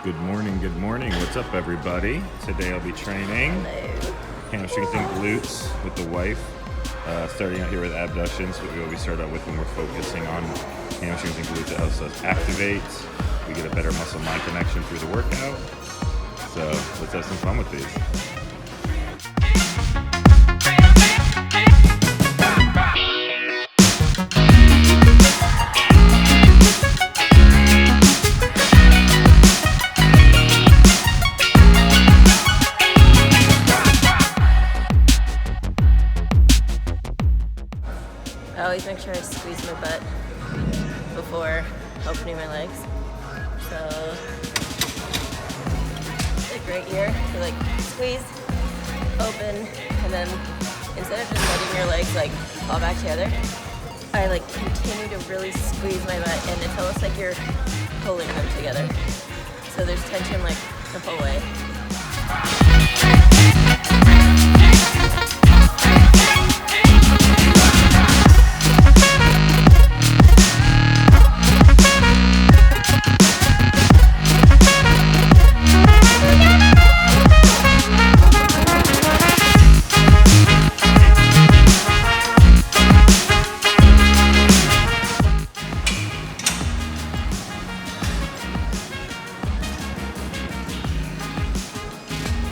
Good morning. What's up, everybody? Today I'll be training hamstrings and glutes with the wife. Starting out here with abductions, what we always start out with when we're focusing on hamstrings and glutes. It helps us activate. We get a better muscle-mind connection through the workout. So let's have some fun with these. I always make sure I squeeze my butt before opening my legs. So, like right here, so like squeeze, open, and then instead of just letting your legs like fall back together, I like continue to really squeeze my butt, and it's almost like you're pulling them together. So there's tension like the whole way.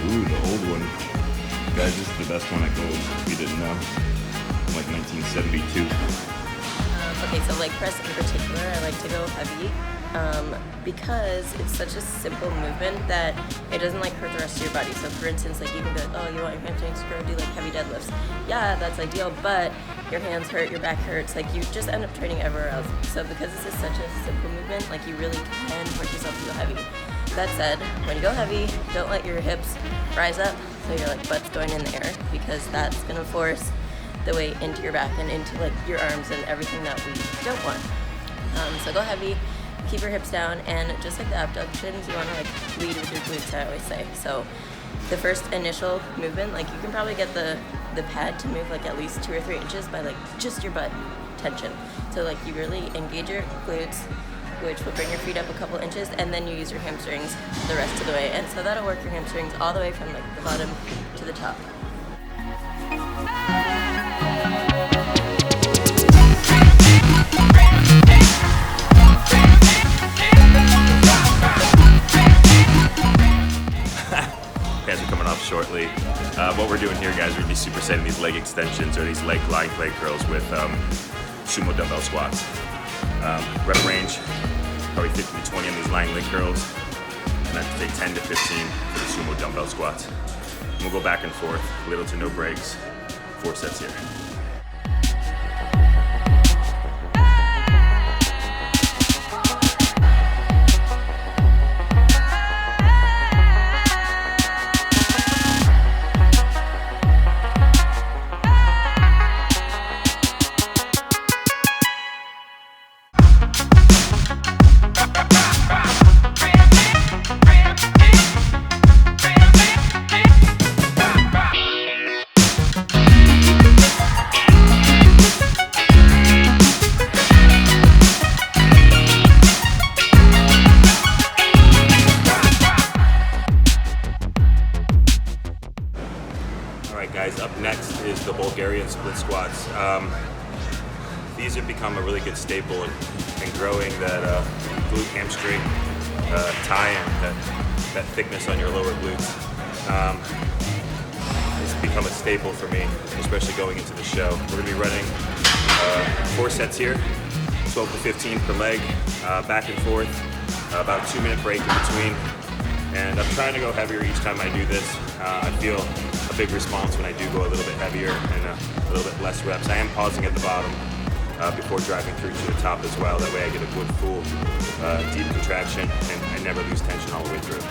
Ooh, the old one. Guys, this is the best one at Gold, if you didn't know. From like 1972. Okay, so leg press in particular, I like to go heavy because it's such a simple movement that it doesn't like hurt the rest of your body. So for instance, like you can be like, oh, you want your hamstrings to grow, do like heavy deadlifts. Yeah, that's ideal, but your hands hurt, your back hurts, like you just end up training everywhere else. So because this is such a simple movement, like you really can push yourself to go heavy. That said, when you go heavy, don't let your hips rise up so your like butt's going in the air, because that's gonna force the weight into your back and into like your arms and everything that we don't want. So go heavy, keep your hips down, and just like the abductions, you wanna like lead with your glutes, I always say. So the first initial movement, like you can probably get the pad to move like at least 2 or 3 inches by like just your butt tension. So like you really engage your glutes, which will bring your feet up a couple inches, and then you use your hamstrings the rest of the way. And so that'll work your hamstrings all the way from like the bottom to the top. Pants are coming off shortly. What we're doing here, guys, we're gonna be supersetting these leg extensions or these lying leg curls with sumo dumbbell squats. Rep range, probably 50 to 20 on these lying leg curls, and I'd say 10 to 15 for the sumo dumbbell squats. And we'll go back and forth, little to no breaks, 4 sets here. Alright guys, up next is the Bulgarian split squats. These have become a really good staple in growing that glute hamstring tie and that thickness on your lower glutes. It's become a staple for me, especially going into the show. We're going to be running 4 sets here, 12 to 15 per leg, back and forth, about a 2-minute break in between. And I'm trying to go heavier each time I do this. I feel a big response when I do go a little bit heavier and a little bit less reps. I am pausing at the bottom before driving through to the top as well. That way I get a good full deep contraction and I never lose tension all the way through.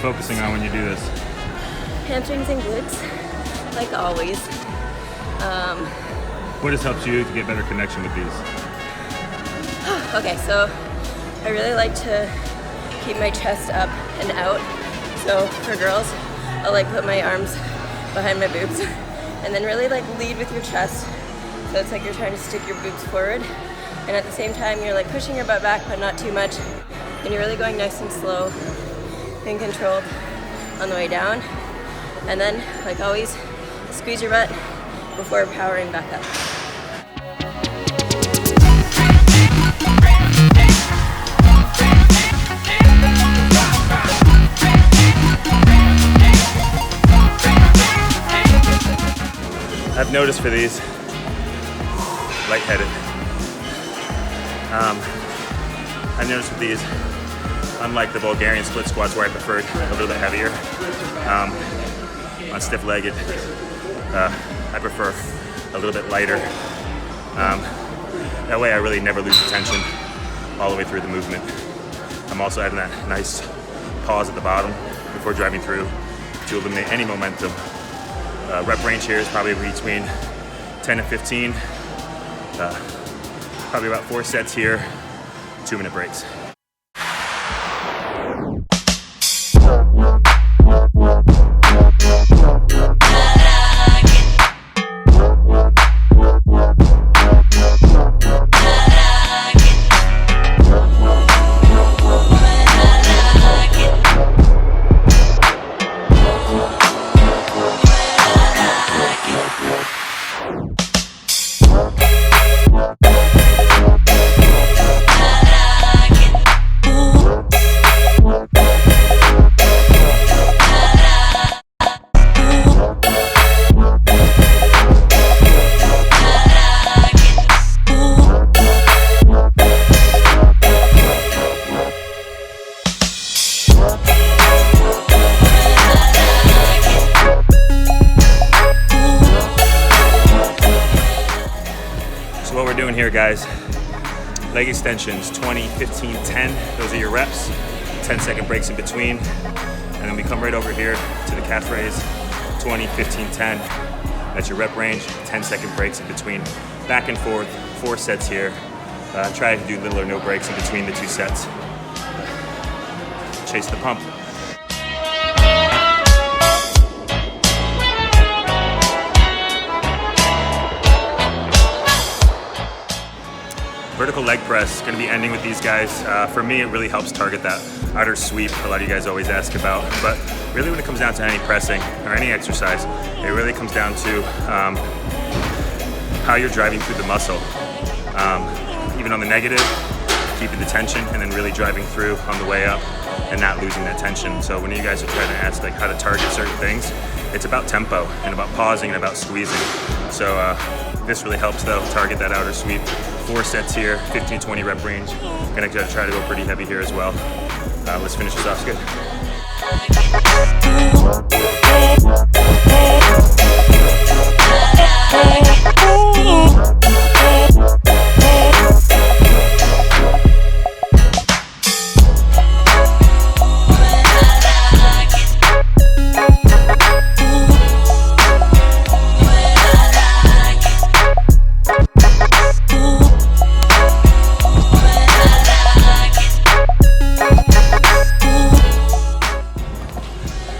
focusing on when you do this? Hamstrings and glutes, like always. What has helped you to get better connection with these? Okay, so I really like to keep my chest up and out. So for girls, I'll like put my arms behind my boobs and then really like lead with your chest. So it's like you're trying to stick your boobs forward. And at the same time, you're like pushing your butt back, but not too much. And you're really going nice and slow and controlled on the way down. And then, like always, squeeze your butt before powering back up. I've noticed for these, lightheaded. I've noticed with these, unlike the Bulgarian split squats where I preferred a little bit heavier, on stiff-legged, I prefer a little bit lighter. That way I really never lose the tension all the way through the movement. I'm also having that nice pause at the bottom before driving through to eliminate any momentum. Rep range here is probably between 10 and 15. Probably about 4 sets here, 2-minute breaks. So what we're doing here, guys, leg extensions, 20, 15, 10. Those are your reps, 10-second breaks in between. And then we come right over here to the calf raise, 20, 15, 10. That's your rep range, 10-second breaks in between. Back and forth, 4 sets here. Try to do little or no breaks in between the 2 sets. Chase the pump. Vertical leg press, going to be ending with these guys. For me, it really helps target that outer sweep a lot of you guys always ask about. But really when it comes down to any pressing or any exercise, it really comes down to how you're driving through the muscle. Even on the negative, keeping the tension and then really driving through on the way up and not losing that tension. So when you guys are trying to ask like how to target certain things, it's about tempo and about pausing and about squeezing. So this really helps though, target that outer sweep. 4 sets here, 15, 20 rep range. Gonna try to go pretty heavy here as well. Let's finish this off good.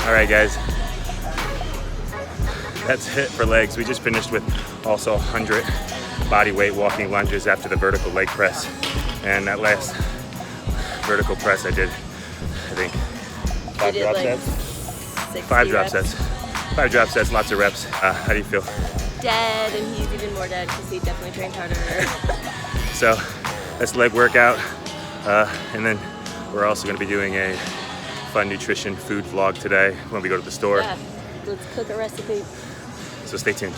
Alright guys, that's it for legs. We just finished with also 100 body weight walking lunges after the vertical leg press. And that last vertical press I did, I think, 5 drop sets? 5 drop sets. 5 drop sets, lots of reps. How do you feel? Dead, and he's even more dead because he definitely trained harder. So that's the leg workout. And then we're also going to be doing a fun nutrition food vlog today when we go to the store. Yeah, let's cook a recipe. So stay tuned.